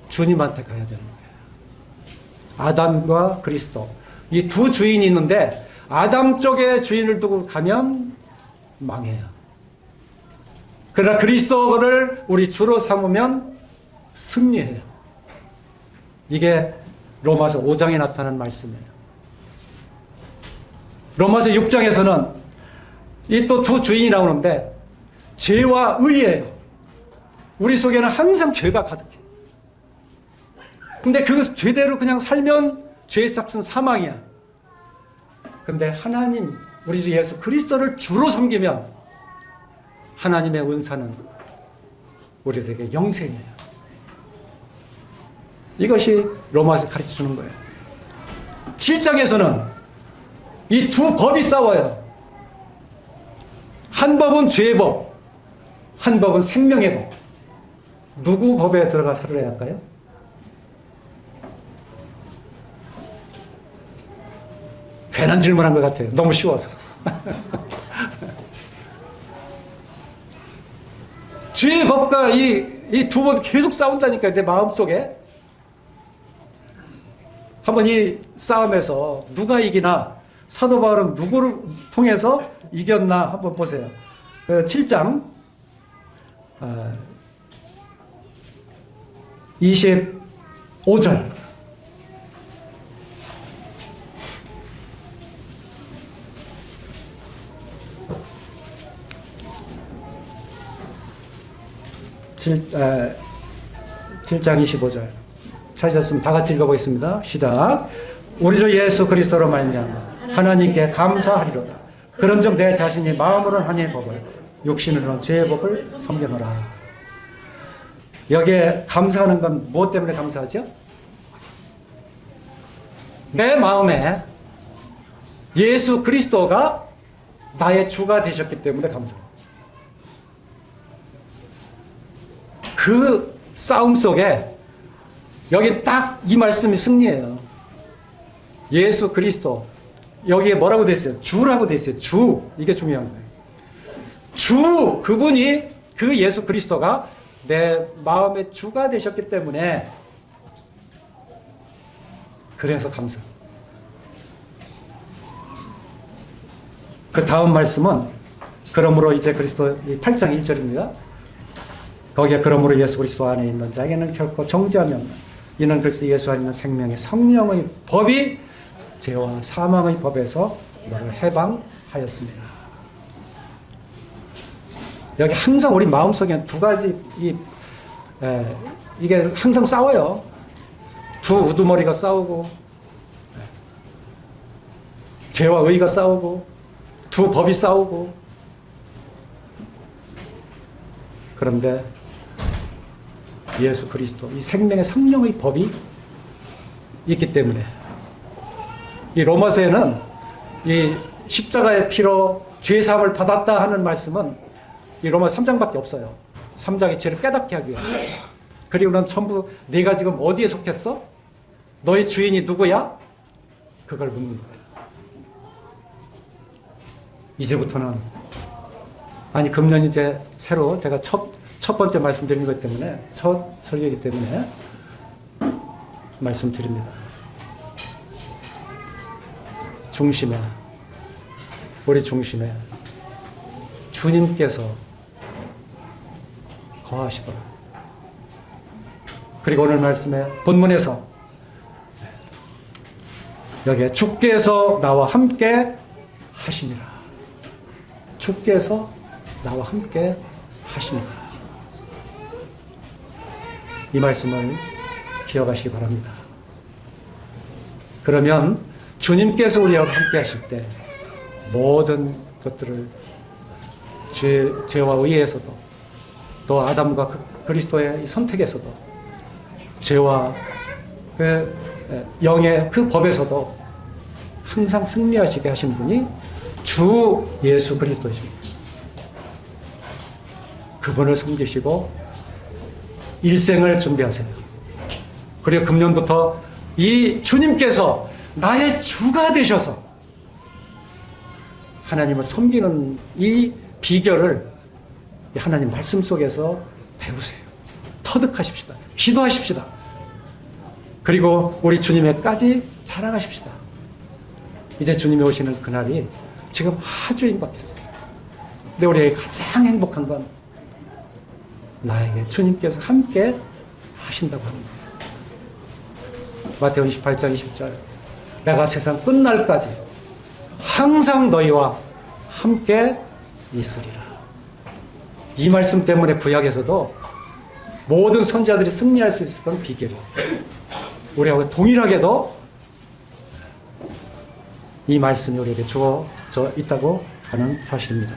Speaker 1: 주님한테 가야 되는 거예요. 아담과 그리스도 이 두 주인이 있는데 아담 쪽에 주인을 두고 가면 망해요. 그러나 그리스도를 우리 주로 삼으면 승리해요. 이게 로마서 5장에 나타난 말씀이에요. 로마서 6장에서는 이 또 두 주인이 나오는데 죄와 의예요. 우리 속에는 항상 죄가 가득해. 근데 그 죄대로 그냥 살면 죄의 삭은 사망이야. 근데 하나님, 우리 주 예수 그리스도를 주로 섬기면 하나님의 은사는 우리들에게 영생이에요. 이것이 로마에서 가르쳐주는 거예요. 7장에서는 이 두 법이 싸워요. 한 법은 죄의 법, 한 법은 생명의 법. 누구 법에 들어가 살아야 할까요? 괜한 질문한 것 같아요. 너무 쉬워서. 죄의 법과 이 두 법이 계속 싸운다니까요. 내 마음속에. 한번 이 싸움에서 누가 이기나, 사도 바울은 누구를 통해서 이겼나 한번 보세요. 7장 25절. 칠 장 25절. 찾으셨으면 다 같이 읽어보겠습니다. 시작. 우리 주 예수 그리스도로 말미암아 하나님께 감사하리로다. 그런즉 내 자신이 마음으로는 하나님의 법을, 육신으로는 죄의 법을 섬겨노라. 여기에 감사하는 건 무엇 때문에 감사하죠? 내 마음에 예수 그리스도가 나의 주가 되셨기 때문에 감사합니다. 그 싸움 속에 여기 딱 이 말씀이 승리예요. 예수 그리스도. 여기에 뭐라고 돼 있어요? 주라고 돼 있어요. 주. 이게 중요한 거예요. 주. 그분이, 그 예수 그리스도가 내 마음의 주가 되셨기 때문에 그래서 감사. 그 다음 말씀은 그러므로 이제 그리스도 8장 1절입니다. 거기에 그러므로 예수 그리스도 안에 있는 자에게는 결코 정죄함이 없는 이는 그리스도 예수 안에 있는 생명의 성령의 법이 죄와 사망의 법에서 너를 해방하였습니다. 여기 항상 우리 마음속에 두 가지 이게 항상 싸워요. 두 우두머리가 싸우고 죄와 의가 싸우고 두 법이 싸우고. 그런데 예수 그리스도, 이 생명의 성령의 법이 있기 때문에 이 로마서에는 이 십자가의 피로 죄사함을 받았다 하는 말씀은 이 로마 3장밖에 없어요. 3장의 죄를 깨닫게 하기 위해서. 그리고는 전부 네가 지금 어디에 속했어? 너의 주인이 누구야? 그걸 묻는 거예요. 이제부터는, 아니 금년 이제 새로 제가 첫 번째 말씀드리는 것 때문에, 첫 설교이기 때문에 말씀드립니다. 중심에, 우리 중심에 주님께서 거하시더라. 그리고 오늘 말씀에 본문에서 여기에 주께서 나와 함께 하시니라. 주께서 나와 함께 하십니다. 이 말씀을 기억하시기 바랍니다. 그러면 주님께서 우리와 함께 하실 때 모든 것들을 죄와 의에서도 또 아담과 그리스도의 선택에서도 죄와 영의 그 법에서도 항상 승리하시게 하신 분이 주 예수 그리스도이십니다. 그분을 섬기시고 일생을 준비하세요. 그리고 금년부터 이 주님께서 나의 주가 되셔서 하나님을 섬기는 이 비결을 하나님 말씀 속에서 배우세요. 터득하십시다. 기도하십시다. 그리고 우리 주님에까지 자랑하십시다. 이제 주님이 오시는 그날이 지금 아주 임박했어요. 근데 우리에게 가장 행복한 건 나에게 주님께서 함께 하신다고 합니다. 마태복음 28장 20절 내가 세상 끝날까지 항상 너희와 함께 있으리라. 이 말씀 때문에 구약에서도 모든 선지자들이 승리할 수 있었던 비결이 우리하고 동일하게도 이 말씀이 우리에게 주어져 있다고 하는 사실입니다.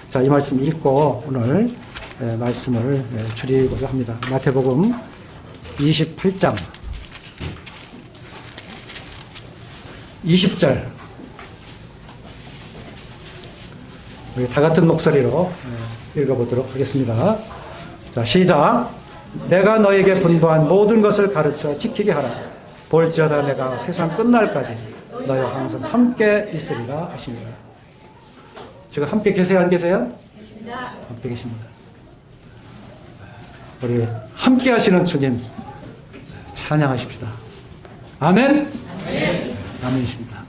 Speaker 1: 자, 이 말씀 읽고 오늘 말씀을 줄이고자 합니다. 마태복음 28장 20절 우리 다 같은 목소리로 읽어보도록 하겠습니다. 자, 시작. 내가 너에게 분부한 모든 것을 가르쳐 지키게 하라. 볼지어다 내가 세상 끝날까지 너희와 항상 함께 있으리라 하십니다. 지금 함께 계세요? 안 계세요? 계십니다. 함께 계십니다. 우리 함께 하시는 주님 찬양하십시다. 아멘? 아멘. 아멘이십니다.